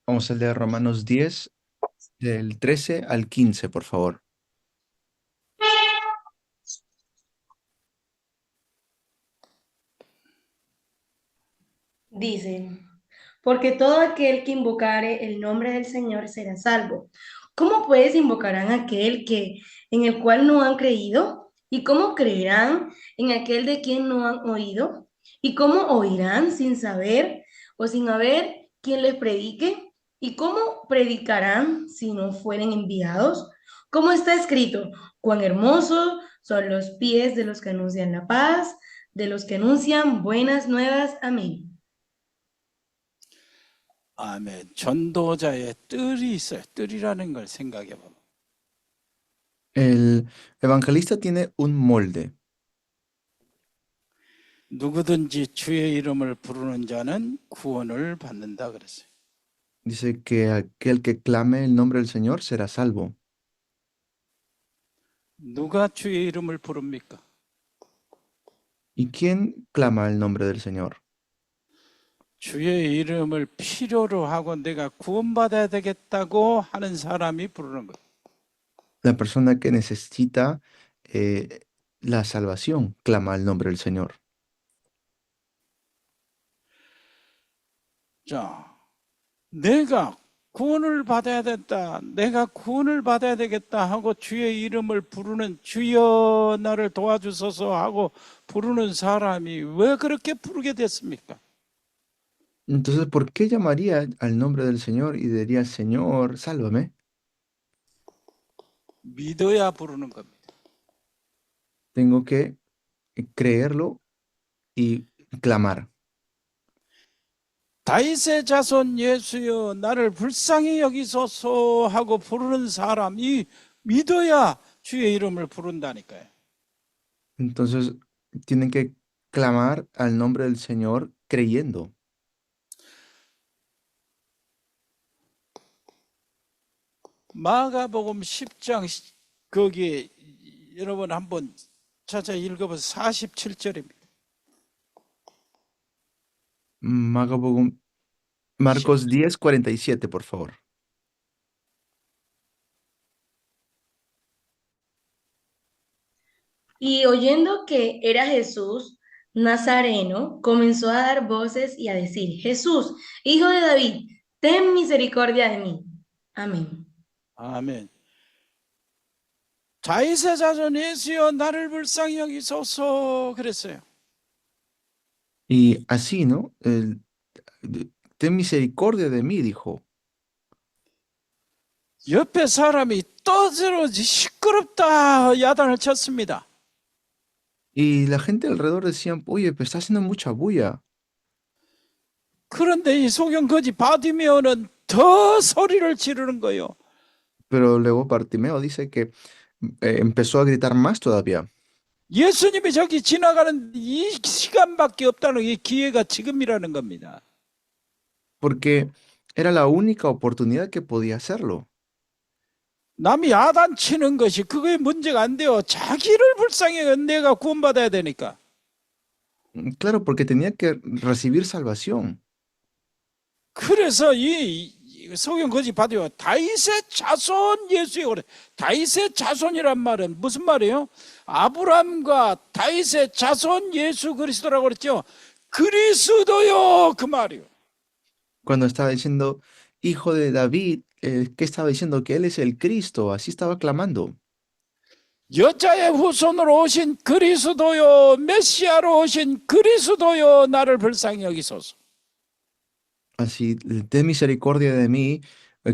Vamos a leer Romanos 10, del 13 al 15, por favor. Dice, porque todo aquel que invocare el nombre del Señor será salvo. ¿Cómo pues invocarán a aquel que en el cual no han creído? ¿Y cómo creerán en aquel de quien no han oído? ¿Y cómo oirán sin saber o sin haber quien les predique? ¿Y cómo predicarán si no fueren enviados? ¿Cómo está escrito? Cuán hermosos son los pies de los que anuncian la paz, de los que anuncian buenas nuevas. Amén. 아멘. 전도자의 뜰이 있어요. 뜰이라는 걸 생각해 보면. El evangelista tiene un molde. 누구든지 주의 이름을 부르는 자는 구원을 받는다 그랬어요. Dice que aquel que clame el nombre del Señor será salvo. 누가 주의 이름을 부릅니까? ¿Y quién clama el nombre del Señor? 주의 이름을 필요로 하고 내가 구원받아야 되겠다고 하는 사람이 부르는 거예요. La persona que necesita la salvación clama el nombre del Señor. 자, 내가 구원을 받아야 된다. 내가 구원을 받아야 되겠다 하고 주의 이름을 부르는 주여 나를 도와주소서 하고 부르는 사람이 왜 그렇게 부르게 됐습니까? Entonces, ¿por qué llamaría al nombre del Señor y diría, Señor, sálvame? 믿어야 부르는 겁니다. Tengo que creerlo y clamar. 다윗의 자손 예수여 나를 불쌍히 여기소서 하고 부르는 사람이 믿어야 주의 이름을 부른다니까요. Entonces, tienen que clamar al nombre del Señor creyendo. 마가복음 10장 거기 여러분 한번 찾아 읽어보세요. 47절입니다. Marcos 10:47, por favor. Y oyendo que era Jesús Nazareno, comenzó a dar voces y a decir, Jesús, hijo de David, ten misericordia de mí. Amén. 아멘. 다윗의 자손 예수여 나를 불쌍히 여기소서 그랬어요. Y así, ¿no? Ten misericordia de mí, dijo. 옆에 사람이 떠들어지 시끄럽다 야단을 쳤습니다. Y la gente alrededor decían, oye, pero está haciendo mucha bulla. 그런데 이 소경거지 바디메오는 더 소리를 지르는 거예요. Pero luego Bartimeo dice que empezó a gritar más todavía. 예수님이 저기 지나가는 이 시간밖에 없다는 이 기회가 지금이라는 겁니다. Porque era la única oportunidad que podía hacerlo. 남이 야단 치는 것이 그게 문제가 안 돼요. 자기를 불쌍히 내가 구원받아야 되니까. Claro, porque tenía que recibir salvación. 그래서 이 소경 거지 받아요. 다윗의 자손 예수에 그래. 다윗의 자손이란 말은 무슨 말이에요? 아브람과 다윗의 자손 예수 그리스도라고 그랬죠. 그리스도요 그 말이에요. Cuando estaba diciendo, hijo de David, ¿qué estaba diciendo? Que él es el Cristo, así estaba clamando. 여자의 후손으로 오신 그리스도요 메시아로 오신 그리스도요 나를 불쌍히 여기소서. Así, ten misericordia de mí,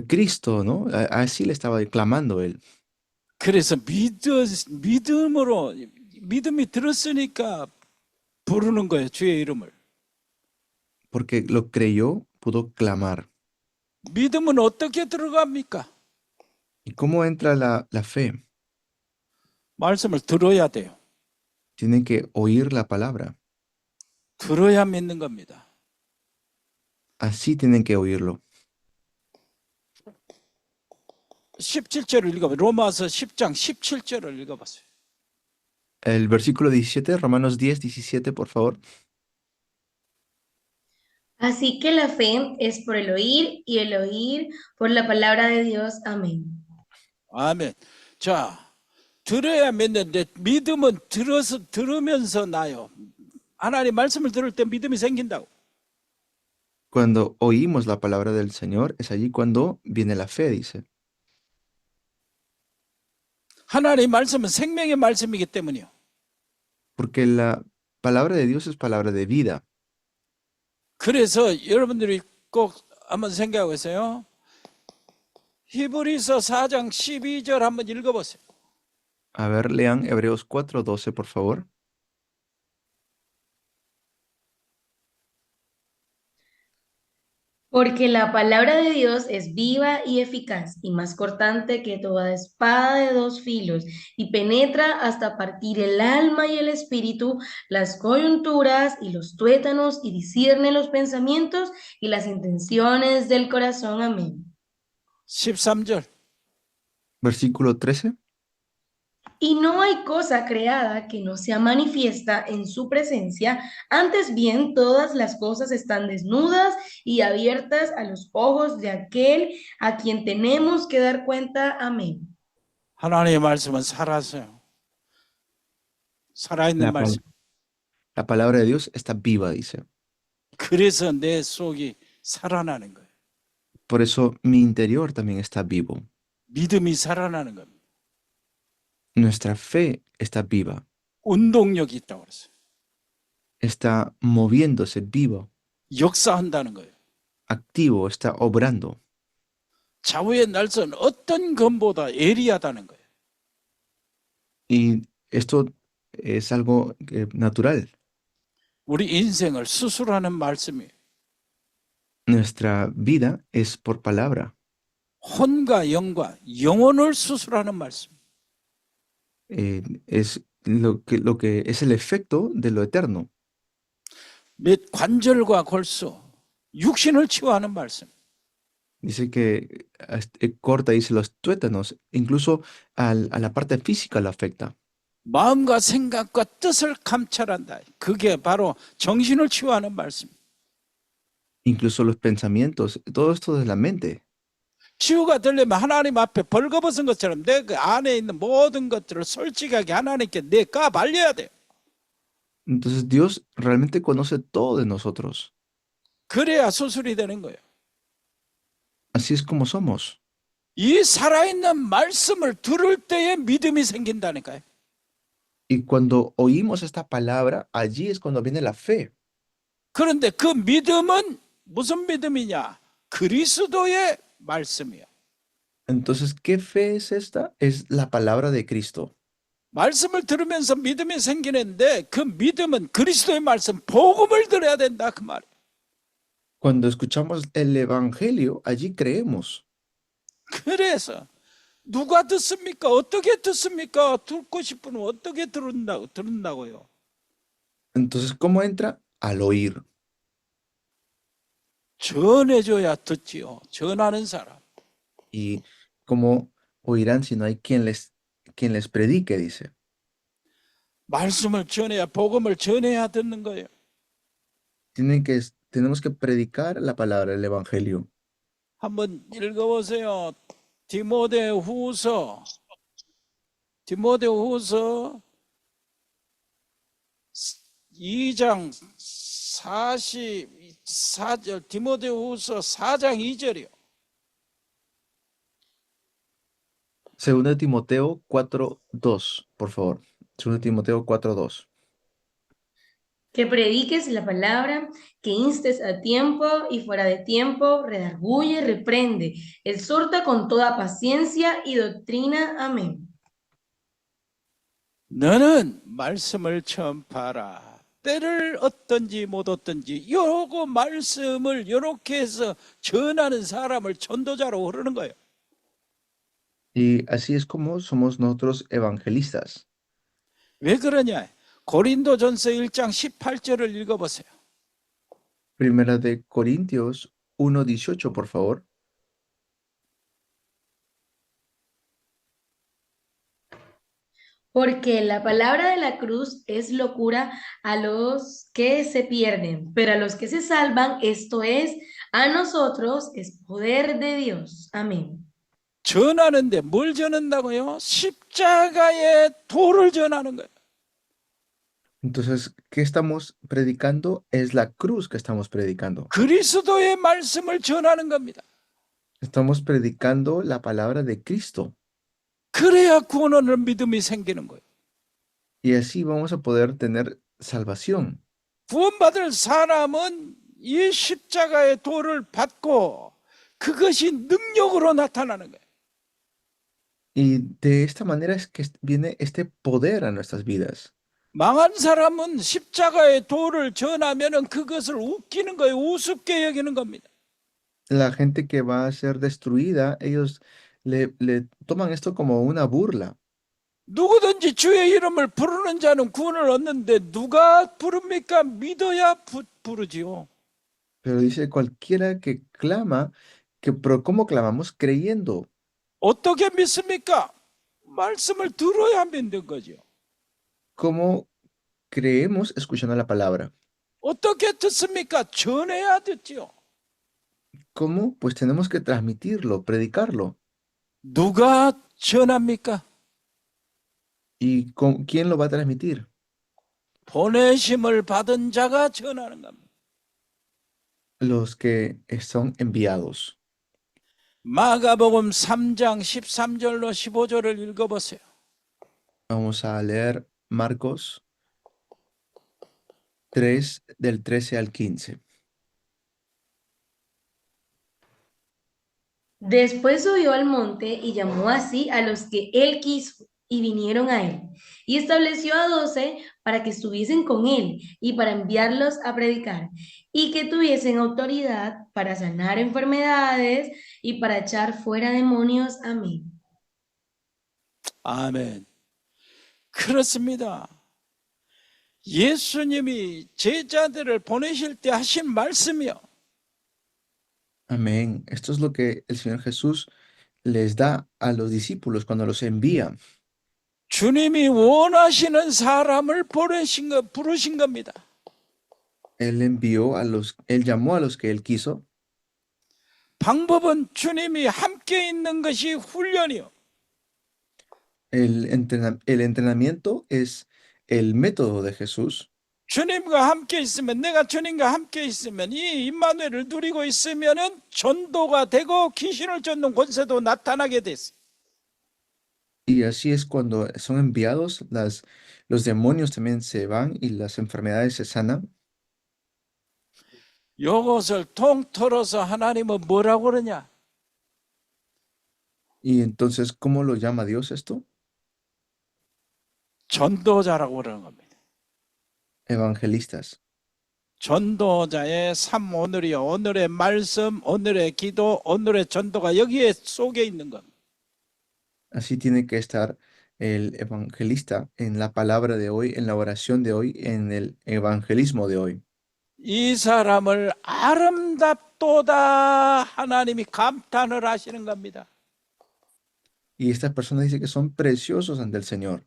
Cristo, ¿no? Así le estaba clamando él. 그래서 믿음으로 믿음이 들었으니까 부르는 거예요 주의 이름을. Porque lo creyó, pudo clamar. 믿음은 어떻게 들어갑니까? ¿Y cómo entra la fe? 말씀을 들어야 돼요. Tienen que oír la palabra. 들어야 믿는 겁니다. Así tienen que oírlo. 17절을 읽어봐요. 로마서 10장 17절을 읽어봤어요. El versículo 17, Romanos 10, 17, por favor. Así que la fe es por el oír y el oír por la palabra de Dios. Amén. 아멘. 자, 들어야 믿는데 믿음은 들으면서 나요. 하나님 말씀을 들을 때 믿음이 생긴다고. Cuando oímos la palabra del Señor, es allí cuando viene la fe, dice. 하나님 말씀은 생명의 말씀이기 때문이요. Porque la palabra de Dios es palabra de vida. 그래서 여러분들이 꼭 한번 생각하고 있어요. 히브리서 4장 12절 한번 읽어보세요. A ver, lean Hebreos 4:12, por favor. Porque la palabra de Dios es viva y eficaz y más cortante que toda espada de dos filos y penetra hasta partir el alma y el espíritu, las coyunturas y los tuétanos y discierne los pensamientos y las intenciones del corazón. Amén. 13절. Versículo 13. Y no hay cosa creada que no sea manifiesta en su presencia, antes bien todas las cosas están desnudas y abiertas a los ojos de aquel a quien tenemos que dar cuenta. Amén. 하나님의 말씀은 살아서요. 살아있는 La, 말씀. la palabra de Dios está viva, dice. 그래서 내 속이 살아나는 거예요. Por eso mi interior también está vivo. 믿음이 살아나는 겁니다. Nuestra fe está viva. 운동력이 있다고 그랬어요. Está moviéndose vivo, 역사한다는 거예요. activo, está obrando. 좌우의 날선 어떤 검보다 예리하다는 거예요. Y esto es algo natural. 우리 인생을 수술하는 말씀이에요. Nuestra vida es por palabra. 혼과 영과 영혼을 수술하는 말씀. Es lo que es el efecto de lo eterno. 몇 관절과 골수, 육신을 치유하는 말씀. Dice que corta, dice los tuétanos, incluso a la parte física lo afecta. 마음과 생각과 뜻을 감찰한다. 그게 바로 정신을 치유하는 말씀. Incluso los pensamientos, todo esto de la mente. 치유가 되려면 하나님 앞에 벌거벗은 것처럼 내 그 안에 있는 모든 것들을 솔직하게 하나님께 내 까발려야 돼요. Entonces Dios realmente conoce todo de nosotros. 그래야 수술이 되는 거예요. Así es como somos. 이 살아있는 말씀을 들을 때에 믿음이 생긴다니까요. Y cuando oímos esta palabra, allí es cuando viene la fe. 그런데 그 믿음은 무슨 믿음이냐? 그리스도의 말씀이야. Entonces, ¿qué fe es esta? Es la palabra de Cristo. 말씀을 들으면서 믿음이 생기는데 그 믿음은 그리스도의 말씀, 복음을 들어야 된다 그 말이에요. Cuando escuchamos el Evangelio, allí creemos. 그래서 누가 듣습니까? 어떻게 듣습니까? 듣고 싶으면 어떻게 들은다고요? Entonces, ¿cómo entra? Al oír. 전해줘야 듣지요. 전하는 사람. Y cómo oirán si no hay quien les predique, dice. 말씀을 전해야, 복음을 전해야 듣는 거예요. Tenemos que predicar la palabra, el Evangelio. 한번 읽어보세요. 디모데후서 2장 44절, 디모데후서 4장 2절이요. Segunda de Timoteo 4:2, por favor. Segunda de Timoteo 4:2. Que prediques la palabra, que instes a tiempo y fuera de tiempo, redarguye, reprende, exhorta con toda paciencia y doctrina. Amén. 너는 말씀을 전파하라. 때를 얻든지 못 얻든지 요거 말씀을 이렇게 해서 전하는 사람을 전도자로 부르는 거예요. Y así es como somos nosotros evangelistas. 왜 그러냐? 고린도전서 1장 18절을 읽어보세요. Primera de Corintios 1:18, por favor. Porque la palabra de la cruz es locura a los que se pierden, pero a los que se salvan, esto es, a nosotros, es poder de Dios. Amén. 전하는데 뭘 전한다고요? 십자가의 도를 전하는 거예요. Entonces, ¿qué estamos predicando? Es la cruz que estamos predicando. 그리스도의 말씀을 전하는 겁니다. Estamos predicando la palabra de Cristo. 그래야 구원을 믿음이 생기는 거예요. Y así vamos a poder tener salvación. 구원받을 사람은 이 십자가의 도를 받고 그것이 능력으로 나타나는 거예요. Y de esta manera es que viene este poder a nuestras vidas. 망한 사람은 십자가의 도를 전하면 그것을 웃기는 거예요. 우습게 여기는 겁니다. La gente que va a ser destruida, ellos le toman esto como una burla. 누구든지 주의 이름을 부르는 자는 구원을 얻는데 누가 부릅니까? 믿어야 부르지요. Pero dice cualquiera que clama, pero ¿cómo clamamos? Creyendo. 어떻게 믿습니까? 말씀을 들어야 믿는 거죠. ¿Cómo creemos escuchando la palabra? 어떻게 듣습니까? 전해야 듣지요. ¿Cómo? Pues tenemos que transmitirlo, predicarlo. 누가 전합니까? ¿Y quién lo va a transmitir? 보내심을 받은 자가 전하는 겁니다. Los que son enviados. 마가복음 3장 13절로 15절을 읽어보세요. Vamos a leer Marcos 3, del 13 al 15. Después subió al monte y llamó así a los que él quiso y vinieron a él. Y estableció a 12 para que estuviesen con él y para enviarlos a predicar y que tuviesen autoridad para sanar enfermedades y para echar fuera demonios. Amén. 아멘. 그렇습니다. 예수님이 제자들을 보내실 때 하신 말씀이요. Amén. Esto es lo que el Señor Jesús les da a los discípulos cuando los envía. 주님이 원하시는 사람을 부르신 겁니다. Él llamó a los que él quiso. 방법은 주님이 함께 있는 것이 훈련이요. El entrenamiento es el método de Jesús. 주님과 함께 있으면 내가 주님과 함께 있으면 이 임마누엘을 누리고 있으면은 전도가 되고 귀신을 쫓는 권세도 나타나게 됐어요. Y así es cuando son enviados, los demonios también se van y las enfermedades se sanan. 이것을 통틀어서 하나님은 뭐라고 그러냐? Y entonces, ¿cómo lo llama Dios esto? 전도자라고 그러는 겁니다. Evangelistas. 전도자의 삶, 오늘의 말씀, 오늘의 기도, 오늘의 전도가 여기에 속에 있는 겁니다. Así tiene que estar el evangelista en la palabra de hoy, en la oración de hoy, en el evangelismo de hoy. 이 사람을 아름답도다 하나님이 감탄을 하시는 겁니다. Y estas personas dice que son preciosos ante el Señor.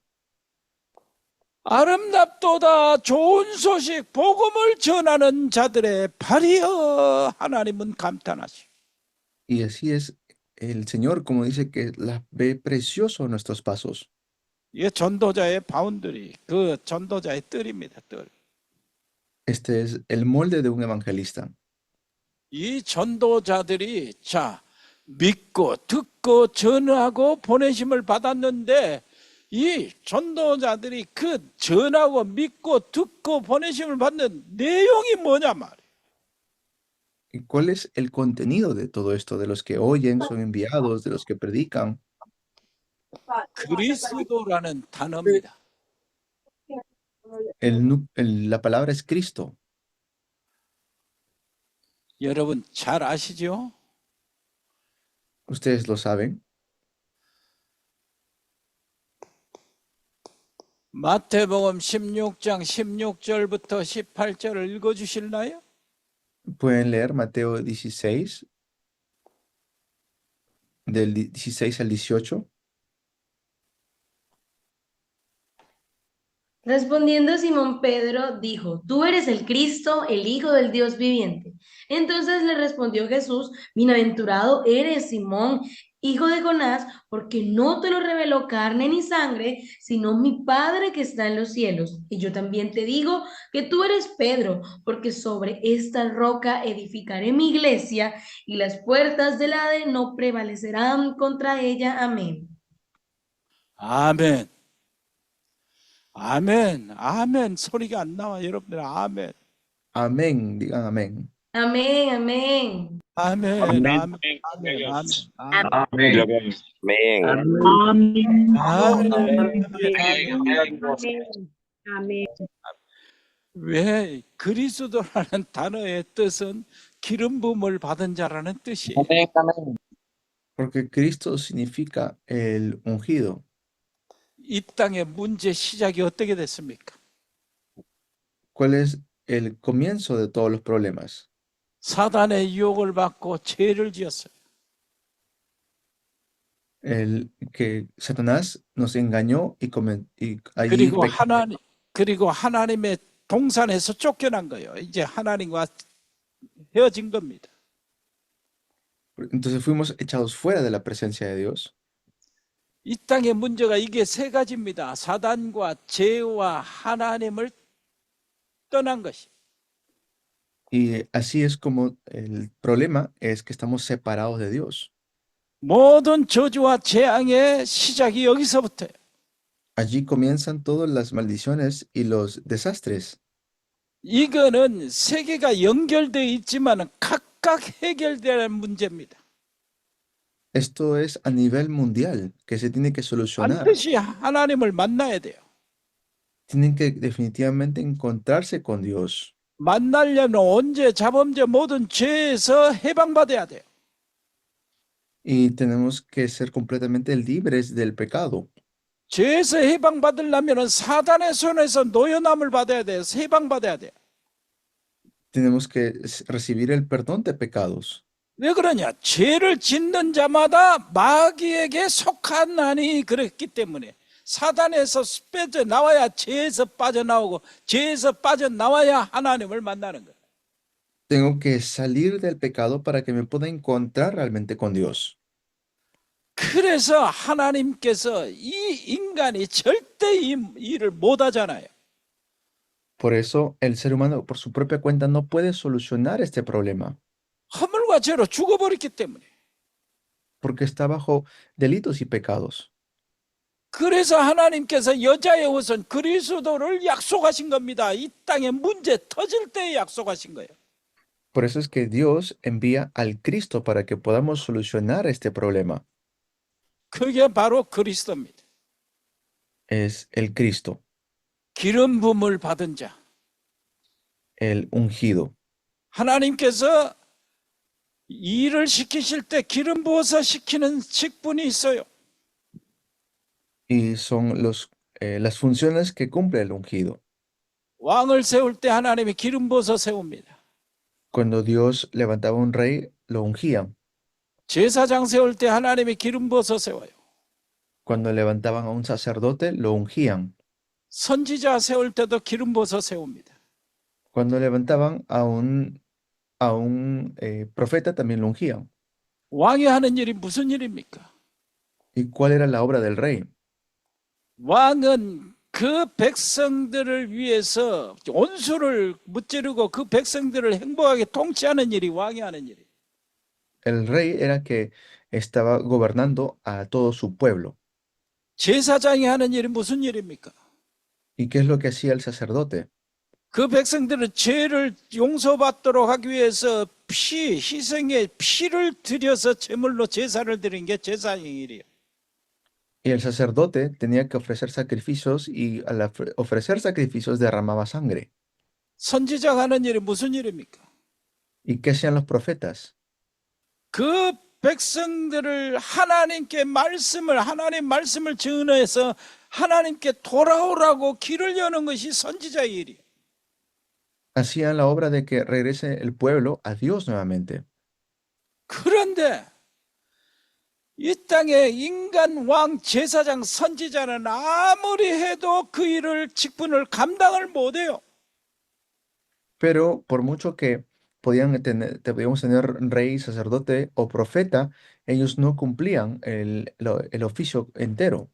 아름답도다 좋은 소식 복음을 전하는 자들의 발이여 하나님은 감탄하시오. Y así es el Señor, como dice que las ve precioso nuestros pasos. 이게 전도자의 바운더리, 그 전도자의 뜰입니다. 뜰. Este es el molde de un evangelista. 이 전도자들이 자 믿고 듣고 전하고 보내심을 받았는데 이 전도자들이 그 전하고 믿고 듣고 보내심을 받는 내용이 뭐냐 말이에요. ¿Y cuál es el contenido de todo esto? De los que oyen, son enviados, de los que predican. 그리스도라는 단어입니다. La palabra es Cristo. 여러분 잘 아시죠? Ustedes lo saben. 마태복음 16장 16절부터 18절을 읽어주실나요? Pueden leer Mateo 16, del 16 al 18. Respondiendo Simón Pedro, dijo, tú eres el Cristo, el Hijo del Dios viviente. Entonces le respondió Jesús, bienaventurado eres Simón, hijo de Jonás, porque no te lo reveló carne ni sangre, sino mi Padre que está en los cielos. Y yo también te digo que tú eres Pedro, porque sobre esta roca edificaré mi iglesia y las puertas del Hades no prevalecerán contra ella. Amén. 아멘. 아멘. 아멘. 소리가 안 나와. 여러분들 아멘. Amén, digan amén. Amén, amén. 아멘. Amén. 아멘. 아멘. 아멘. 아멘. Amén. Amén. Amén. 아멘. Amén. 왜 그리스도라는 단어의 뜻은 기름 부음을 받은 자라는 뜻이에요. Porque Cristo significa el ungido. 이 땅의 문제 시작이 어떻게 됐습니까? ¿Cuál es el comienzo de todos los problemas? 사단의 유혹을 받고 죄를 지었어요. El que Satanás nos engañó y allí 그리고 하나님의 동산에서 쫓겨난 거예요. 이제 하나님과 헤어진 겁니다. entonces fuimos echados fuera de la presencia de Dios. 이 땅의 문제가 이게 세 가지입니다. 사단과 죄와 하나님을 떠난 것이. Y así es como el problema es que estamos separados de Dios. 모든 저주와 재앙의 시작이 여기서부터예요. Allí comienzan todas las maldiciones y los desastres. 이거는 세계가 연결되어 있지만 각각 해결되는 문제입니다. Esto es a nivel mundial que se tiene que solucionar. 반드시 하나님을 만나야 돼요. Tienen que definitivamente encontrarse con Dios. 만나려면 언제 자범죄 모든 죄에서 해방받아야 돼요. Y tenemos que ser completamente libres del pecado. 죄에서 해방받으려면 사단의 손에서 노여남을 받아야 돼요. 해방받아야 돼요. Tenemos que recibir el perdón de pecados. 왜 그러냐? 죄를 짓는 자마다 마귀에게 속하나니 그랬기 때문에 사단에서 빠져나와야 죄에서 빠져나오고 죄에서 빠져나와야 하나님을 만나는 거예요. Tengo que salir del pecado para que me pueda encontrar realmente con Dios. 그래서 하나님께서 이 인간이 절대 이 일을 못 하잖아요. Por eso el ser humano por su propia cuenta no puede solucionar este problema, 허물과 죄로 죽어버렸기 때문에. porque está bajo delitos y pecados. 그래서 하나님께서 여자의 후손 그리스도를 약속하신 겁니다. 이 땅에 문제 터질 때 약속하신 거예요. Por eso es que Dios envía al Cristo para que podamos solucionar este problema. 그게 바로 그리스도입니다. Es el Cristo, 기름 부음을 받은 자. el ungido. 하나님께서 일을 시키실 때 기름 부어서 시키는 직분이 있어요. Y son las funciones que cumple el ungido. 왕을 세울 때 하나님이 기름 부어서 세웁니다. Cuando Dios levantaba un rey, lo ungían. 제사장 세울 때 하나님이 기름 부어서 세워요. Cuando levantaban a un sacerdote, lo ungían. 선지자 세울 때도 기름 부어서 세웁니다. Cuando levantaban a un profeta, también lo ungían. 왕이 하는 일이 무슨 일입니까? ¿Y cuál era la obra del rey? 왕은 그 백성들을 위해서 원수를 무찌르고 그 백성들을 행복하게 통치하는 일이 왕이 하는 일이에요. El rey era que estaba gobernando a todo su pueblo. 제사장이 하는 일이 무슨 일입니까? ¿Y qué es lo que hacía el sacerdote? 그 백성들은 죄를 용서받도록 하기 위해서 희생의 피를 들여서 제물로 제사를 드리는 게 제사장의 일이에요. Y el sacerdote tenía que ofrecer sacrificios y al ofrecer sacrificios derramaba sangre. 선지자가 하는 일이 무슨 일입니까? ¿Y qué hacían los profetas? 그 백성들을 하나님 말씀을 전해서 하나님께 돌아오라고 길을 여는 것이 선지자의 일이에요. Hacían la obra de que regrese el pueblo a Dios nuevamente. 그런데 이 땅에 인간 왕 제사장 선지자는 아무리 해도 그 일을 직분을 감당을 못해요. Pero por mucho que podíamos tener rey, sacerdote o profeta, ellos no cumplían el oficio entero.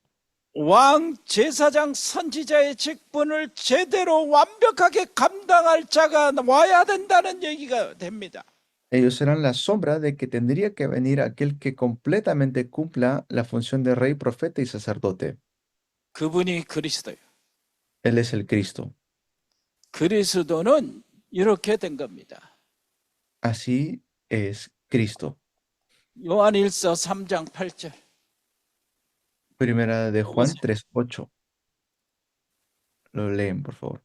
왕 제사장 선지자의 직분을 제대로 완벽하게 감당할 자가 와야 된다는 얘기가 됩니다. Ellos eran la sombra de que tendría que venir aquel que completamente cumpla la función de rey, profeta y sacerdote. 그분이 그리스도예요. Él es el Cristo. 그리스도는 이렇게 된 겁니다. Así es Cristo. 요한일서 3장 8절. Primera de Juan 3:8. Lo leen, por favor.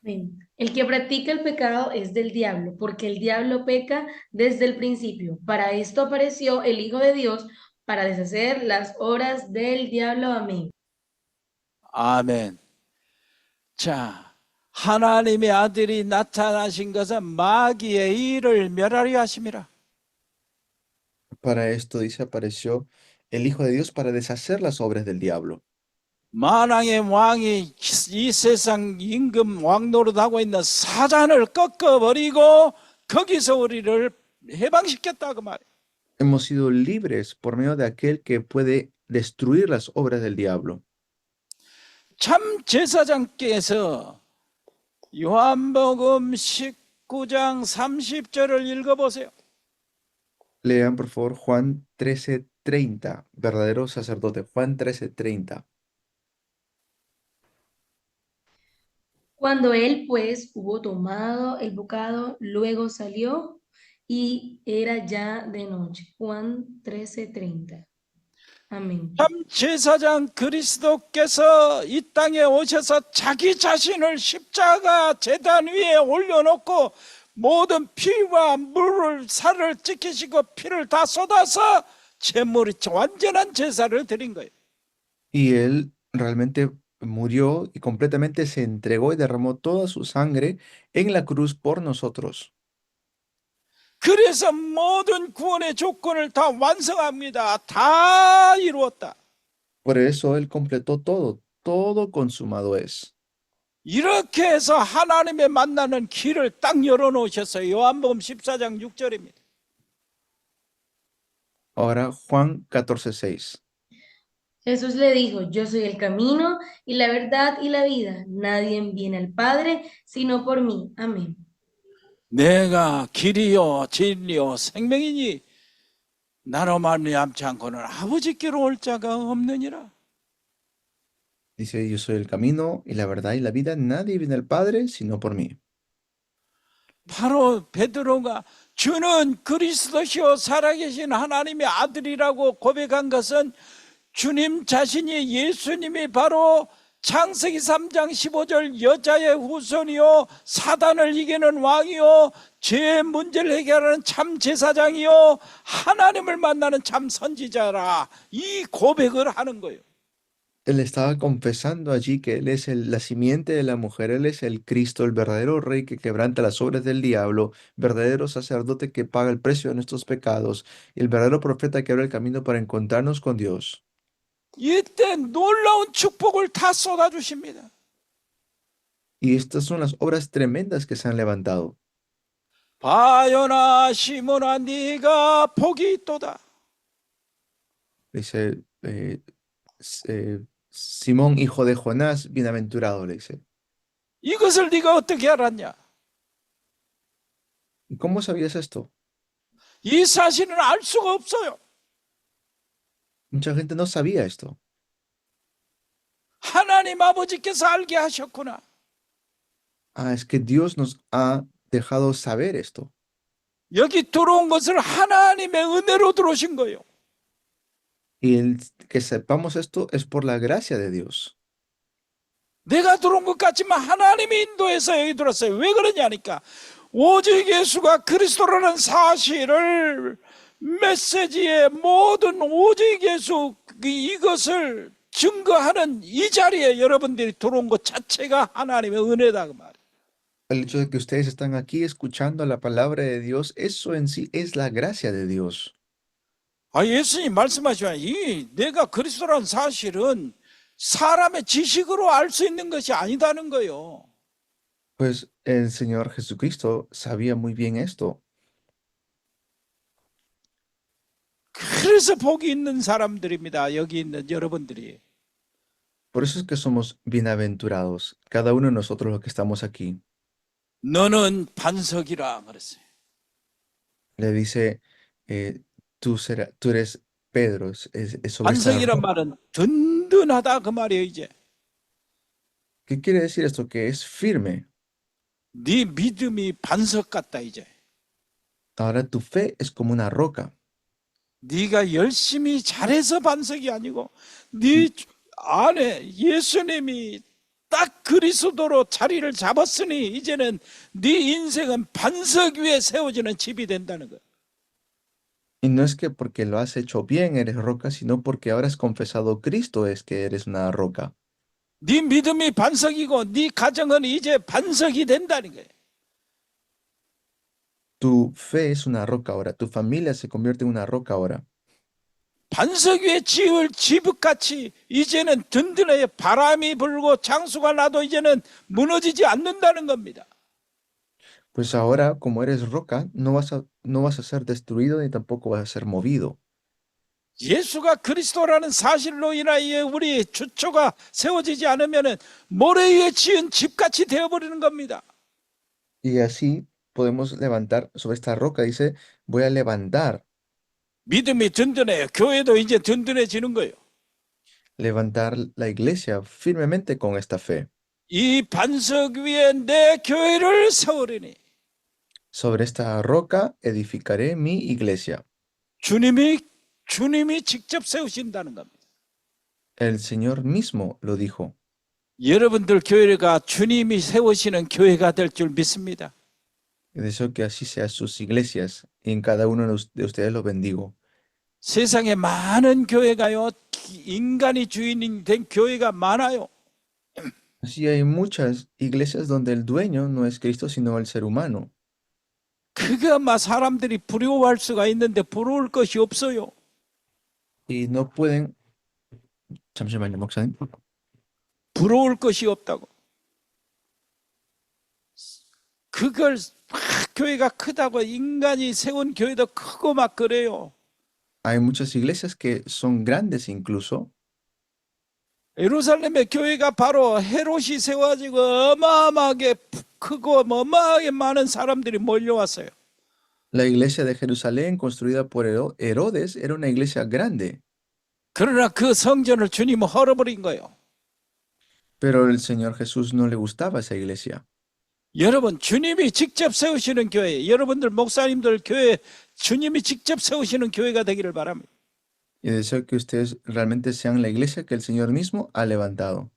Amén. El que practica el pecado es del diablo, porque el diablo peca desde el principio. Para esto apareció el Hijo de Dios, para deshacer las obras del diablo. Amén. 아멘. 자, 하나님의 아들이 나타나신 것은 마귀의 일을 멸하려 하심이라. Para esto dice, apareció el Hijo de Dios para deshacer las obras del diablo. 만왕의 왕이 이 세상 임금 왕노릇하고 있는 사단을 꺾어버리고 거기서 우리를 해방시켰다 그 말이에요. Hemos sido libres por medio de aquel que puede destruir las obras del diablo. 참 제사장께서 요한복음 19장 30절을 읽어보세요. Lean, por favor, Juan 13:30, verdadero sacerdote, Juan 13:30. Cuando él, pues, hubo tomado el bocado, luego salió y era ya de noche. Juan 13:30. Amén. 참 제사장 그리스도께서 이 땅에 오셔서 자기 자신을 십자가 제단 위에 올려놓고 모든 피와 물을 살을 지키시고 피를 다 쏟아서 제물이 완전한 제사를 드린 거예요. Y él realmente murió y completamente se entregó y derramó toda su sangre en la cruz por nosotros. 그래서 모든 구원의 조건을 다 완성합니다. 다 이루었다. Por eso él completó todo, todo consumado es. 이렇게 해서 하나님의 만나는 길을 딱 열어놓으셨어요. 요한복음 14장 6절입니다. Ahora Juan 14:6. Jesús le dijo, yo soy el camino y la verdad y la vida. Nadie viene al Padre sino por mí. Amén. 내가 길이요 진리요 생명이니 나로 말미암지 않고는 아버지께로 올 자가 없느니라. Dice, yo soy el camino y la verdad y la vida. Nadie viene al Padre sino por mí. 바로 베드로가 주는 그리스도시요 살아계신 하나님의 아들이라고 고백한 것은 주님 자신이 예수님이 바로 창세기 3장 15절 여자의 후손이요 사단을 이기는 왕이요 죄의 문제를 해결하는 참 제사장이요 하나님을 만나는 참 선지자라 이 고백을 하는 거예요. Él estaba confesando allí que Él es la simiente de la mujer, Él es el Cristo, el verdadero rey que quebranta las obras del diablo, verdadero sacerdote que paga el precio de nuestros pecados, y el verdadero profeta que abre el camino para encontrarnos con Dios. 이때 놀라운 축복을 다 쏟아주십니다. Y estas son las obras tremendas que se han levantado. 바요나 시몬아 네가 복이 있도다. Dice, Simón, hijo de Jonás, bienaventurado, le dice. 이것을 네가 어떻게 알았냐? ¿Y cómo sabías esto? 이 사실은 알 수가 없어요. Mucha gente no sabía esto. 하나님 아버지께서 알게 하셨구나. Ah, es que Dios nos ha dejado saber esto. 여기 들어온 것을 하나님의 은혜로 들어오신 거예요. Y que sepamos esto es por la gracia de Dios. 내가 들어온 것 같지만 하나님이 인도해서 여기 들었어요. 왜 그러냐니까 오직 예수가 그리스도라는 사실을 메시지의 모든 오직 예수 이것을 증거하는 이 자리에 여러분들이 들어온 것 자체가 하나님의 은혜다 그 말이에요. El hecho de que ustedes están aquí escuchando la palabra de Dios, eso en sí es la gracia de Dios. 아, 예수님 말씀하시면 이 내가 그리스도라는 사실은 사람의 지식으로 알 수 있는 것이 아니다는 거예요. Pues el Señor Jesucristo sabía muy bien esto. 그래서 복이 있는 사람들입니다. 여기 있는 여러분들이. Por eso es que somos bienaventurados, cada uno de nosotros los que estamos aquí. 너는 반석이라 그랬어요. Le dice, tú eres Pedro, es sobre esa 반석이란 roca. 말은 든든하다 그 말이에요, 이제. ¿Qué quiere decir esto? Que es firme. 네 믿음이 반석 같다 이제. Ahora tu fe es como una roca. 네가 열심히 잘해서 반석이 아니고 네 안에 예수님이 딱 그리스도로 자리를 잡았으니 이제는 네 인생은 반석 위에 세워지는 집이 된다는 거예요. Y no es que porque lo has hecho bien eres roca, sino porque ahora has confesado Cristo es que eres una roca. 네 믿음이 반석이고 네 가정은 이제 반석이 된다는 거예요. Tu fe es una roca ahora, tu familia se convierte en una roca ahora. 반석 위에 지을 집같이 이제는 든든해요. 바람이 불고 장수가 나도 이제는 무너지지 않는다는 겁니다. Pues ahora, como eres roca, no vas a ser destruido ni tampoco vas a ser movido. 예수가 그리스도라는 사실로 인하여 우리 주초가 세워지지 않으면 모래 위에 지은 집같이 되어버리는 겁니다. Y así podemos levantar sobre esta roca, dice, voy a levantar, 믿음이 든든해요. 교회도 이제 든든해지는 거예요. levantar la iglesia firmemente con esta fe. 이 반석 위에 내 교회를 세우리니 Sobre esta roca edificaré mi iglesia. 주님이 직접 세우신다는 겁니다. El Señor mismo lo dijo. 여러분들 교회가 주님이 세우시는 교회가 될 줄 믿습니다. Y deseo que así sea sus iglesias y en cada uno de ustedes los bendigo. 세상에 많은 교회가요, 인간이 주인이 된 교회가 많아요. Así hay muchas iglesias donde el dueño no es Cristo, sino el ser humano. 그가 막 사람들이 부러워할 수가 있는데 부러울 것이 없어요. Y no pueden, 잠시만요, 목사님. 부러울 것이 없다고. 그걸 막 교회가 크다고 인간이 세운 교회도 크고 막 그래요. Hay muchas iglesias que son grandes incluso. 예루살렘의 교회가 바로 헤롯이 세워지고 어마어마하게 크고 어마어마하게 많은 사람들이 몰려왔어요. La iglesia de Jerusalén, construida por Herodes, era una iglesia grande. 그러나 그 성전을 주님은 헐어버린 거예요. Pero el Señor Jesús no le gustaba esa iglesia. 여러분 주님이 직접 세우시는 교회, 여러분들 목사님들 교회 주님이 직접 세우시는 교회가 되기를 바랍니다. Y deseo que ustedes realmente sean la iglesia que el Señor mismo ha levantado.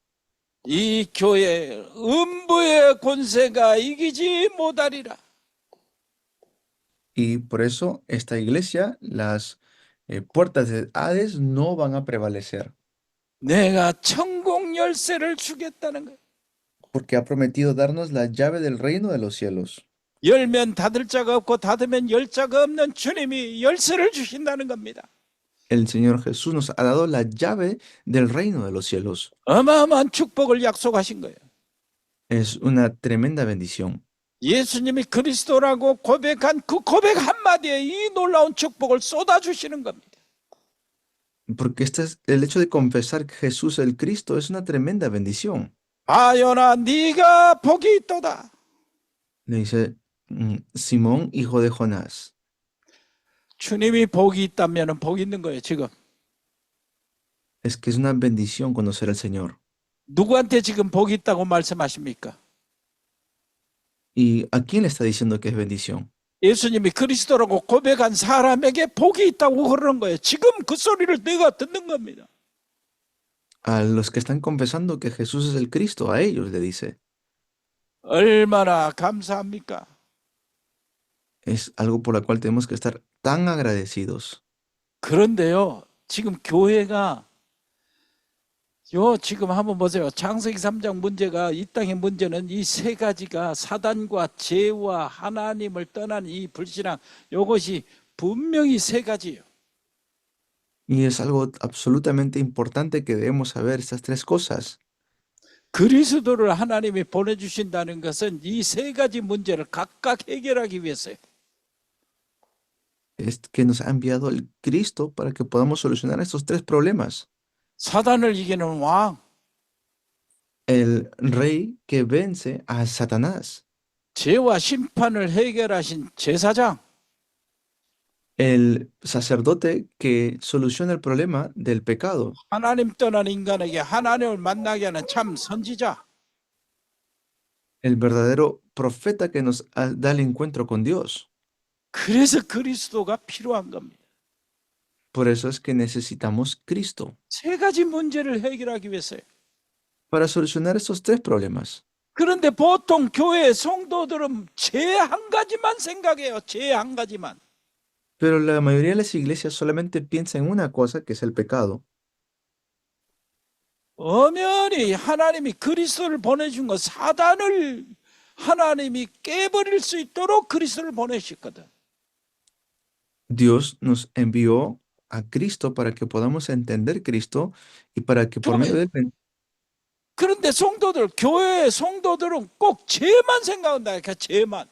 이 교회 음부의 권세가 이기지 못하리라. Y por eso esta iglesia, las puertas de Hades no van a prevalecer, 내가 천국 열쇠를 주겠다는 거예요. porque ha prometido darnos la llave del reino de los cielos. 열면 닫을 자가 없고 닫으면 열 자가 없는 주님이 열쇠를 주신다는 겁니다. El Señor Jesús nos ha dado la llave del reino de los cielos. 어마어마한 축복을 약속하신 거예요. Es una tremenda bendición. 예수님이 그리스도라고 고백한 그 고백 한마디에 이 놀라운 축복을 쏟아주시는 겁니다. Porque el hecho de confesar que Jesús es el Cristo es una tremenda bendición. 바요나 네가 복이 있도다. Le dice Simón, hijo de Jonás. 주님이 복이 있다면 복이 있는 거예요 지금. Es que es una bendición conocer al Señor. 누구한테 지금 복이 있다고 말씀하십니까? ¿Y a quién le está diciendo que es bendición? 예수님이 그리스도라고 고백한 사람에게 복이 있다고 그러는 거예요. 지금 그 소리를 내가 듣는 겁니다. A los que están confesando que Jesús es el Cristo, a ellos le dice. 얼마나 감사합니까? Es algo por lo cual tenemos que estar tan agradecidos. 그런데요, 지금 교회가 지금 한번 보세요. 창세기 3장 문제가, 이 땅의 문제는 이 세 가지가 사단과 죄와 하나님을 떠난 이 불신앙, 이것이 분명히 세 가지예요. Y es algo absolutamente importante que debemos saber estas tres cosas. 그리스도를 하나님이 보내주신다는 것은 이 세 가지 문제를 각각 해결하기 위해서요. Es que nos ha enviado el Cristo para que podamos solucionar estos tres problemas. 사단을 이기는 왕, El rey que vence a Satanás, 죄와 심판을 해결하신 제사장, el sacerdote que soluciona el problema del pecado, 하나님 떠난 인간에게 하나님을 만나게 하는 참 선지자, el verdadero profeta que nos da el encuentro con Dios. 그래서 그리스도가 필요한 겁니다. Por eso es que necesitamos Cristo 세 가지 문제를 해결하기 위해서요. para solucionar estos tres problemas. 그런데 보통 교회 성도들은 죄 한 가지만 생각해요. 죄 한 가지만. Pero la mayoría de las iglesias solamente piensa en una cosa, que es el pecado. 엄연히 하나님이 그리스도를 보내준 것, 사단을 하나님이 깨버릴 수 있도록 그리스도를 보내셨거든. Dios nos envió a Cristo para que podamos entender Cristo y para que por medio de él. 그런데 교회 성도들은 꼭 죄만 생각한다. 그러니까 죄만.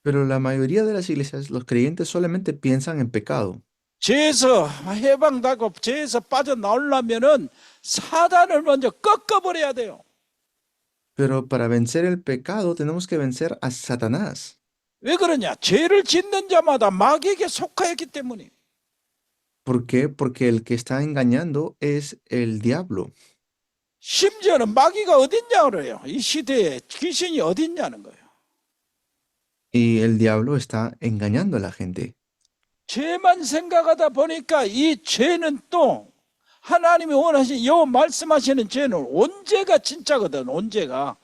Pero la mayoría de las iglesias, los creyentes solamente piensan en pecado. 죄에서 해방되고 죄에서 빠져나오려면은 사단을 먼저 꺾어버려야 돼요. Pero para vencer el pecado tenemos que vencer a Satanás. 왜 그러냐? 죄를 짓는 자마다 마귀에게 속하였기 때문에. ¿Por qué? Porque el que está engañando es el diablo. 심지어는 마귀가 어딨냐 그래요. 이 시대에 귀신이 어딨냐는 거예요. Y el diablo está engañando a la gente. 죄만 생각하다 보니까 이 죄는 또 하나님이 원하신 요 말씀하시는 죄는 언제가 진짜거든. 언제가.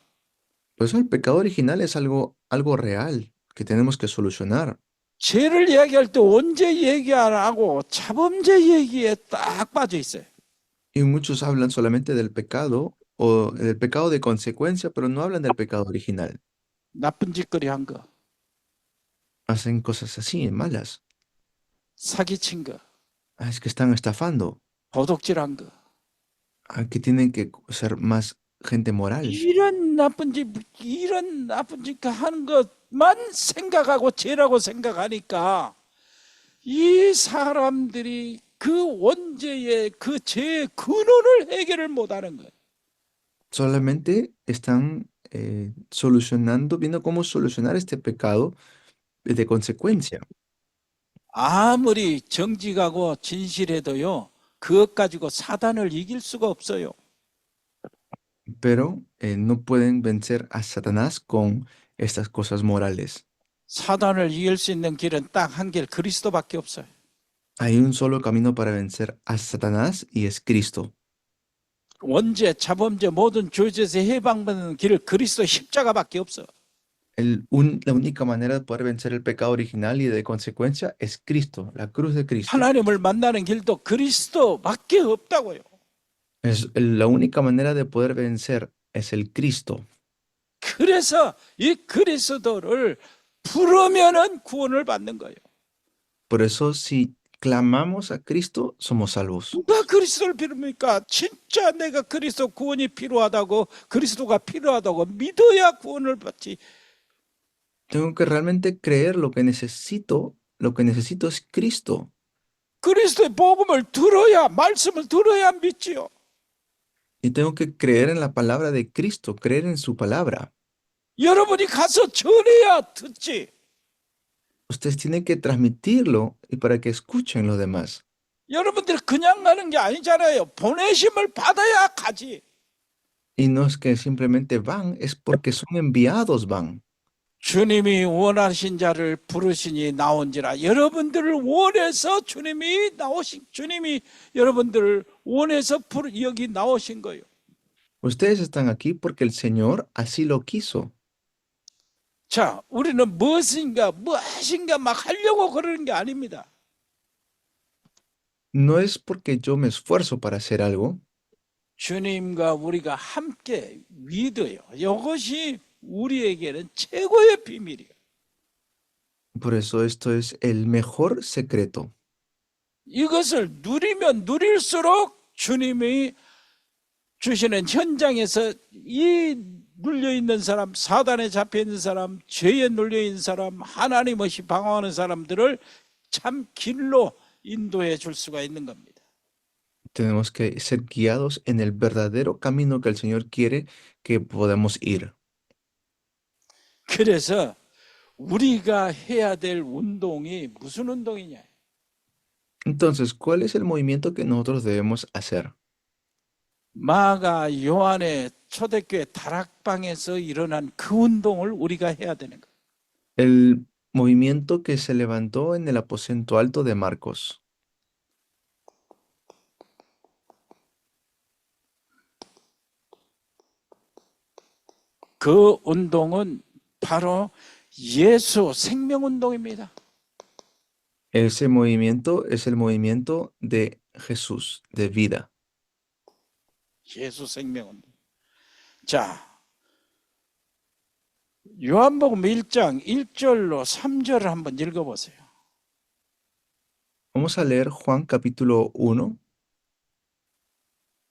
Por eso el pecado original es algo real que tenemos que solucionar. 죄를 이야기할 때 언제 얘기 안 하고 자범죄 얘기에 딱 빠져 있어요. Y muchos hablan solamente del pecado o del pecado de consecuencia, pero no hablan del pecado original. 나쁜 짓거리 한 거, Hacen cosas así, malas. 사기친 거, Es que están estafando. 도둑질한 거. Aquí tienen que ser más gente moral. 이런 나쁜 짓 하는 것만 생각하고 죄라고 생각하니까 이 사람들이 그 원죄의 그 죄의 근원을 해결을 못하는 거예요. Solamente están viendo cómo solucionar este pecado de consecuencia. 아무리 정직하고 진실해도요, 그것 가지고 사단을 이길 수가 없어요. Pero no pueden vencer a Satanás con estas cosas morales. 사단을 이길 수 있는 길은 딱 한 길, 그리스도밖에 없어요. Hay un solo camino para vencer a Satanás y es Cristo. 원죄, 자범죄, 모든 죄에서 해방받는 길, 그리스도 십자가밖에 없어. La única manera de poder vencer el pecado original y de consecuencia es Cristo, la cruz de Cristo. 하나님을 만나는 길도 그리스도밖에 없다고요. La única manera de poder vencer es el Cristo. 그래서 이 그리스도를 부르면은 구원을 받는 거예요. Por eso si clamamos a Cristo, somos salvos. 누가 그리스도를 부릅니까? 진짜 내가 그리스도 구원이 필요하다고, 그리스도가 필요하다고 믿어야 구원을 받지. Tengo que realmente creer lo que necesito es Cristo. 그리스도의 복음을 들어야, 말씀을 들어야 믿지요. Y tengo que creer en la palabra de Cristo, creer en su palabra. 여러분이 가서 전해야 듣지. Ustedes tienen que transmitirlo y para que escuchen los demás. 여러분들이 그냥 가는 게 아니잖아요. 보내심을 받아야 가지. Y no es que simplemente van, es porque son enviados van. 주님이 원하신 자를 부르시니 나온지라. 여러분들을 원해서 주님이 여러분들을 원해서 여기 나오신 거예요. Ustedes están aquí porque el Señor así lo quiso. 자, 우리는 무엇인가 막 하려고 그러는 게 아닙니다. No es porque yo me esfuerzo para hacer algo. 주님과 우리가 함께 믿어요. 이것이 우리에게는 최고의 비밀이에요. Por eso esto es el mejor secreto. 이것을 누리면 누릴수록 주님이 주시는 현장에서 이 눌려있는 사람, 사단에 잡혀있는 사람, 죄에 눌려있는 사람, 하나님 없이 방황하는 사람들을 참 길로 인도해 줄 수가 있는 겁니다. Tenemos que ser guiados en el verdadero camino que el Señor quiere que podamos ir. 그래서 우리가 해야 될 운동이 무슨 운동이냐? Entonces, ¿cuál es el movimiento que nosotros debemos hacer? 마가 요한의 초대교회 다락방에서 일어난 그 운동을 우리가 해야 되는 거예요. El movimiento que se levantó en el aposento alto de Marcos. 그 운동은 바로 예수 생명운동입니다. Ese movimiento es el movimiento de Jesús, de vida. 예수 생명운동. 자, 요한복음 1장 1절로 3절을 한번 읽어보세요. Vamos a leer Juan capítulo 1.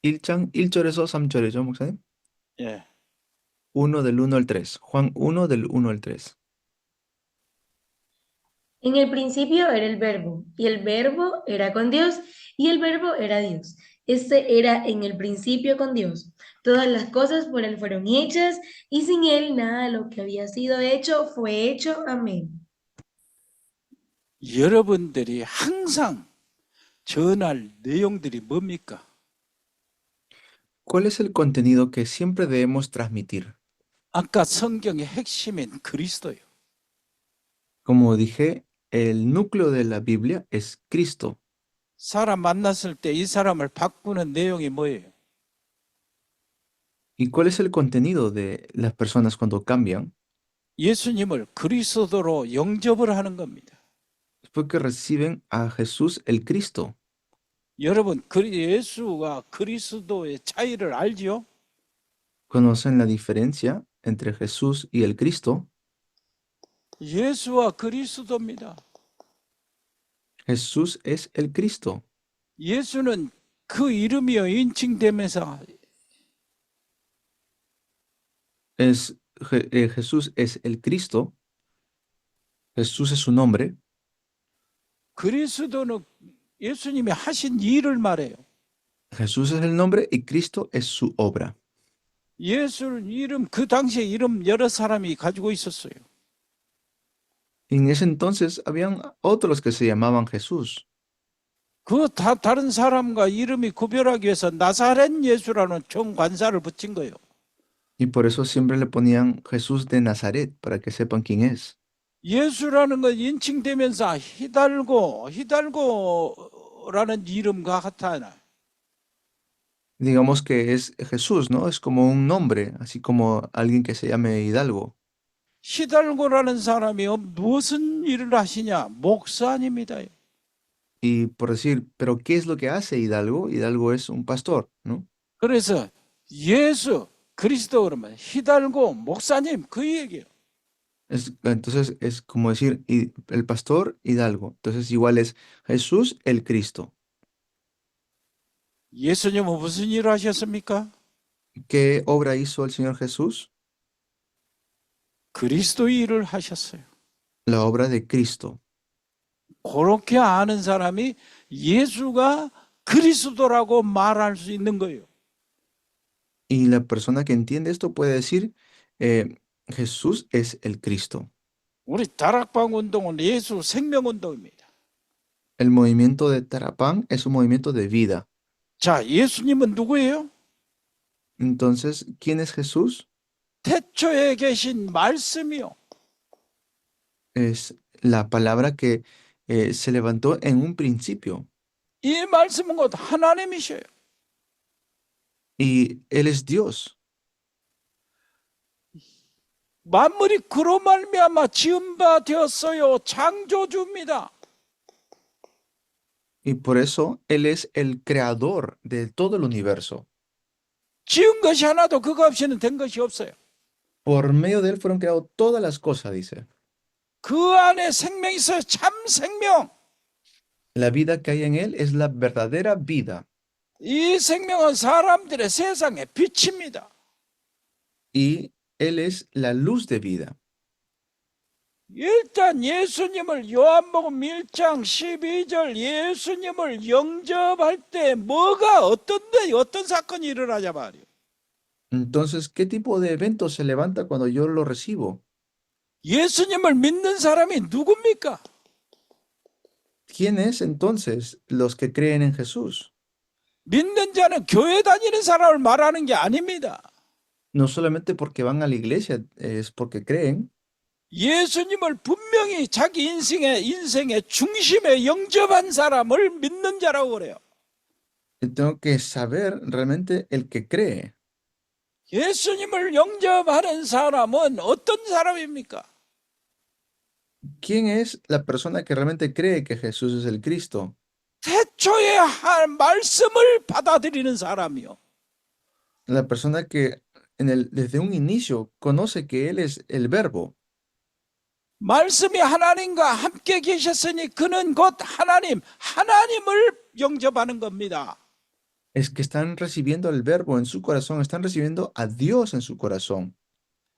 1장 1절에서 3절이죠, 목사님? 예. 1 del 1 al 3. Juan 1 del 1 al 3. En el principio era el verbo, y el verbo era con Dios, y el verbo era Dios. Este era en el principio con Dios. Todas las cosas por él fueron hechas, y sin él nada de lo que había sido hecho fue hecho. Amén. 여러분들이 항상 전할 내용들이 뭡니까? ¿Cuál es el contenido que siempre debemos transmitir? 아까 성경의 핵심인 그리스도예요. Como dije, el núcleo de la Biblia es Cristo. 사람 만났을 때 이 사람을 바꾸는 내용이 뭐예요? ¿Y cuál es el contenido de las personas cuando cambian? 예수님을 그리스도로 영접을 하는 겁니다. Es porque reciben a Jesús el Cristo. 여러분, 예수가 그리스도의 차이를 알지요? ¿Conocen la diferencia entre Jesús y el Cristo? 예수와 그리스도입니다. Jesús es el Cristo. 예수는 그 이름이요 인칭되면서 Jesús es el Cristo. Jesús es su nombre. 그리스도는 예수님이 하신 일을 말해요. Jesús es el nombre y Cristo es su obra. 예수는 이름, 그 당시에 이름 여러 사람이 가지고 있었어요. En ese entonces habían otros que se llamaban Jesús. 그 다른 사람과 이름이 구별하기 위해서 나사렛 예수라는 총관사를 붙인 거예요. Y por eso siempre le ponían Jesús de Nazaret, para que sepan quién es. 예수라는 건 인칭되면서 히달고라는 이름과 같아요. Digamos que es Jesús, ¿no? Es como un nombre, así como alguien que se llame Hidalgo. 히달고라는 사람이 무슨 일을 하시냐? 목사님입니다. Y por decir, ¿pero qué es lo que hace Hidalgo? Hidalgo es un pastor, ¿no? 그래서 예수, 그리스도 그러면 히달고, 목사님 그 얘기예요. Entonces es como decir el pastor Hidalgo. Entonces igual es Jesús el Cristo. 예수님은 무슨 일을 하셨습니까? ¿Qué obra hizo el Señor Jesús? 그리스도 일을 하셨어요. La obra de Cristo. 그렇게 아는 사람이 예수가 그리스도라고 말할 수 있는 거예요. Y la persona que entiende esto puede decir, Jesús es el Cristo. 우리 다락방 운동은 예수 생명 운동입니다. El movimiento de Tarapán es un movimiento de vida. 자, 예수님은 누구예요? Entonces, ¿quién es Jesús? 태초에 계신 말씀이요. Es la palabra que se levantó en un principio. 이 말씀은 곧 하나님이셔요. Y Él es Dios. 만물이 그로 말미암아 지은 바 되었어요. 창조주입니다. Y por eso Él es el creador de todo el universo. 지은 것이 하나도 그거 없이는 된 것이 없어요. Por medio de él fueron creadas todas las cosas, dice. 그 안에 생명이 있어요. 참 생명. La vida que hay en él es la verdadera vida. 이 생명은 사람들의 세상의 빛입니다. Y él es la luz de vida. 일단 예수님을 요한복음 1장 12절 예수님을 영접할 때 뭐가 어떤 사건이 일어나냐 말이에요. Entonces, ¿qué tipo de evento se levanta cuando yo lo recibo? 예수님을 믿는 사람이 누굽니까? ¿Quién es entonces los que creen en Jesús? 믿는 자는 교회 다니는 사람을 말하는 게 아닙니다. No solamente porque van a la iglesia, es porque creen. 예수님을 분명히 자기 인생의 중심에 영접한 사람을 믿는 자라고 그래요. Tengo que saber realmente el que cree. 예수님을 영접하는 사람은 어떤 사람입니까? ¿Quién es la persona que realmente cree que Jesús es el Cristo? 태초에 한 말씀을 받아들이는 사람이요. La persona que desde un inicio conoce que Él es el Verbo. 말씀이 하나님과 함께 계셨으니 그는 곧 하나님을 영접하는 겁니다. Es que están recibiendo el Verbo en su corazón, están recibiendo a Dios en su corazón.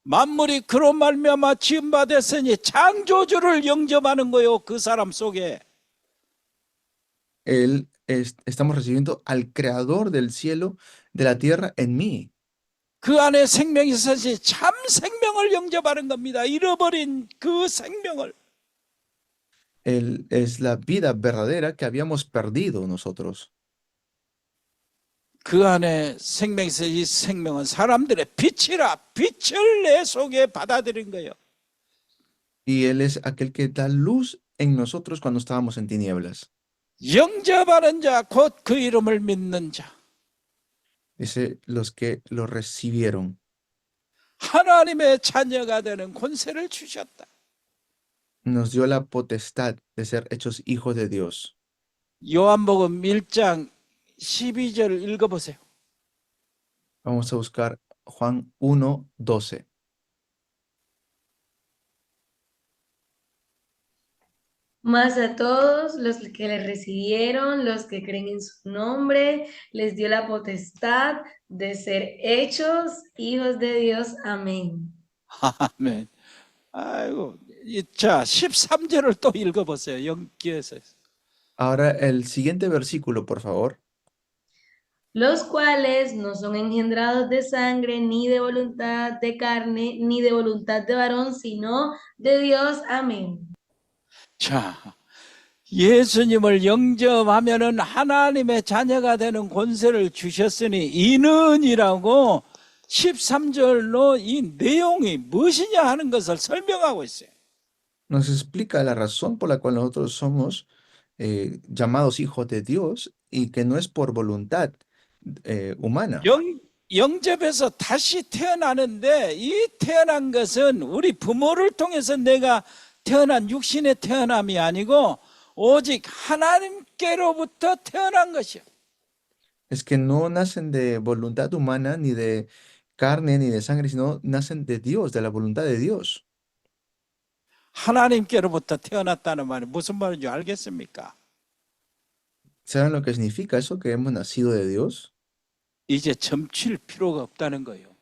만물이 그로 말미암아 지은 바 됐으니 창조주를 영접하는 거요. 그 사람 속에. Estamos recibiendo al Creador del cielo, de la tierra en mí. 그 안에 생명이 있으니 참 생명을 영접하는 겁니다. 잃어버린 그 생명을. Él es la vida verdadera que habíamos perdido nosotros. 그 안에 생명이 있으니 이 생명은 사람들의 빛이라 빛을 내 속에 받아들인 거예요. Y Él es aquel que da luz en nosotros cuando estábamos en tinieblas. 영접하는 자, 곧 그 이름을 믿는 자. Dice los que lo recibieron. 하나님의 자녀가 되는 권세를 주셨다. Nos dio la potestad de ser hechos hijos de Dios. 요한복음 1장 12절 읽어보세요. Vamos a buscar Juan 1:12. Mas a todos los que le recibieron, los que creen en su nombre, les dio la potestad de ser hechos hijos de Dios. Amén. 아멘. 아이고, 자 13절을 또 읽어보세요. 영기에서. Ahora el siguiente versículo, por favor. Los cuales no son engendrados de sangre, ni de voluntad de carne, ni de voluntad de varón, sino de Dios. Amén. 자, 예수님을 영접하면은 하나님의 자녀가 되는 권세를 주셨으니 이는이라고 13절로 이 내용이 무엇이냐 하는 것을 설명하고 있어요. Nos explica la razón por la cual nosotros somos llamados hijos de Dios y que no es por voluntad humana. 영접해서 다시 태어나는데 이 태어난 것은 우리 부모를 통해서 내가 태어난 육신의 태어남이 아니고 오직 하나님께로부터 태어난 것이요. Es que no nacen de voluntad humana, ni de carne, ni de sangre, sino nacen de Dios, de la voluntad de Dios. 하나님께로부터 태어났다는 말이 무슨 말인지 알겠습니까? ¿Saben lo que significa eso, que hemos nacido de Dios? 이제 점칠 필요가 없다는 거예요.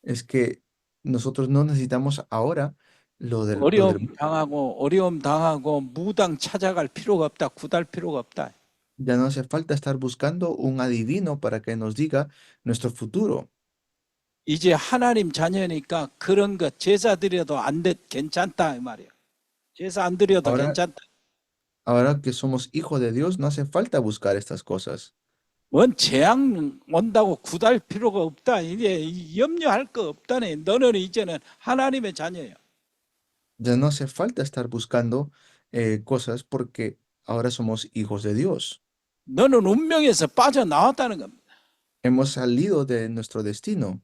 Es que nosotros no necesitamos ahora lo del 어려움 당하고 무당 찾아갈 필요가 없다. 구달 필요가 없다. Ya no hace falta estar buscando un adivino para que nos diga nuestro futuro. 이제 하나님 자녀니까 그런 것 제사 드려도 괜찮다 이 말이에요. 제사 안 드려도 괜찮다. Ahora que somos hijos de Dios, no hace falta buscar estas cosas. 뭔 재앙 온다고 구달 필요가 없다. 이제 염려할 거 없다네. 너는 이제는 하나님의 자녀예요. Ya no hace falta estar buscando cosas porque ahora somos hijos de Dios. 너는 운명에서 빠져나왔다는 겁니다. Hemos salido de nuestro destino.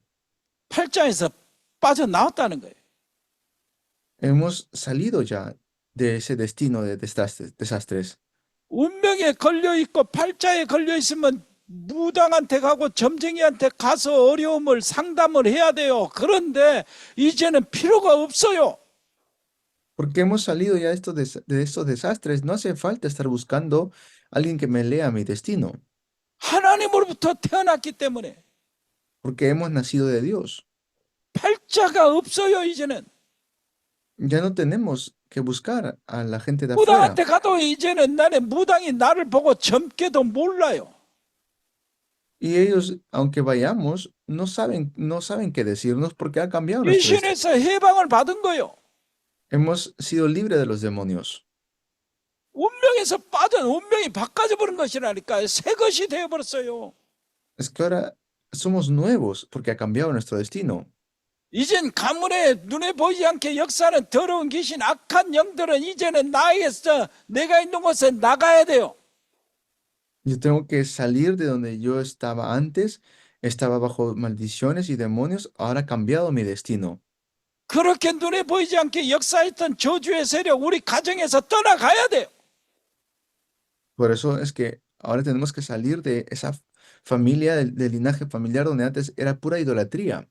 팔자에서 빠져나왔다는 거예요. Hemos salido ya de ese destino de desastres. 운명에 걸려 있고 팔자에 걸려 있으면 무당한테 가고 점쟁이한테 가서 어려움을 상담을 해야 돼요. 그런데 이제는 필요가 없어요. Porque hemos salido ya de estos desastres. No hace falta estar buscando a alguien que me lea mi destino, 하나님으로부터 태어났기 때문에 porque hemos nacido de Dios. 팔자가 없어요. 이제는 Ya no tenemos que buscar a la gente de afuera. 무당한테 가도 이제는 나는 무당이 나를 보고 젊게도 몰라요. Y ellos, aunque vayamos, no saben qué decirnos porque ha cambiado nuestro destino. 귀신에서 해방을 받은 거요. Hemos sido libres de los demonios. 운명에서 빠져 운명이 바꿔져 버린 것이라니까. 새 것이 되어 버렸어요. Es que ahora somos nuevos porque ha cambiado nuestro destino. 이젠 가문에 눈에 보이지 않게 역사하는 더러운 귀신, 악한 영들은 이제는 나에게서 내가 있는 곳에 나가야 돼요. Yo tengo que salir de donde yo estaba antes. Estaba bajo maldiciones y demonios. Ahora ha cambiado mi destino. 그렇게 눈에 보이지 않게 역사했던 저주의 세력 우리 가정에서 떠나가야 돼요. Por eso es que ahora tenemos que salir de esa familia, del linaje familiar donde antes era pura idolatría.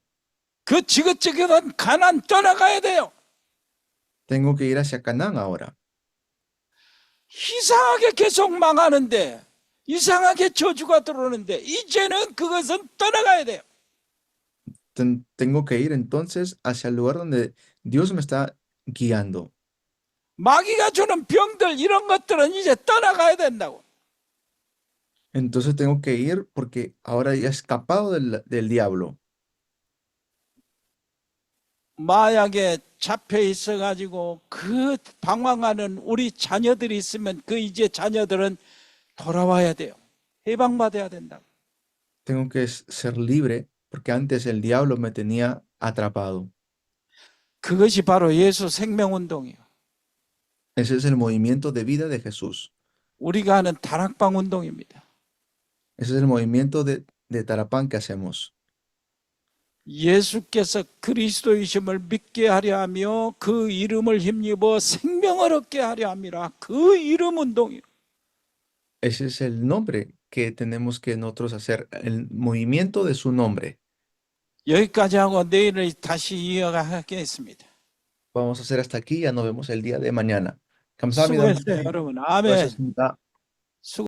그 지긋지긋한 가난 떠나가야 돼요. Tengo que ir hacia Canaán ahora. 이상하게 계속 망하는데, 이상하게 저주가 들어오는데 이제는 그것은 떠나가야 돼요. Tengo que ir entonces hacia el lugar donde Dios me está guiando. 마귀가 주는 병들 이런 것들은 이제 떠나가야 된다고. Entonces tengo que ir porque ahora ya he escapado del diablo. 마약에 잡혀 있어가지고 그 방황하는 우리 자녀들이 있으면 그 이제 자녀들은 돌아와야 돼요. 해방받아야 된다고. Tengo que ser libre porque antes el diablo me tenía atrapado. 그것이 바로 예수 생명운동이에요. Ese es el movimiento de vida de Jesús. 우리가 하는 다락방 운동입니다. Ese es el movimiento de Tarapán que hacemos. 예수께서 그리스도이심을 믿게 하려 하며 그 이름을 힘입어 생명을 얻게 하려 함이라. 그 이름 운동이요. Ese es el nombre que tenemos que nosotros hacer, el movimiento de su nombre. 여기까지 하고 내일 다시 이어가겠습니다. Vamos a hacer hasta aquí, ya nos vemos el día de mañana. 감사합니다. 수고했어요, 여러분. 아멘. 수고하셨습니다. 수고.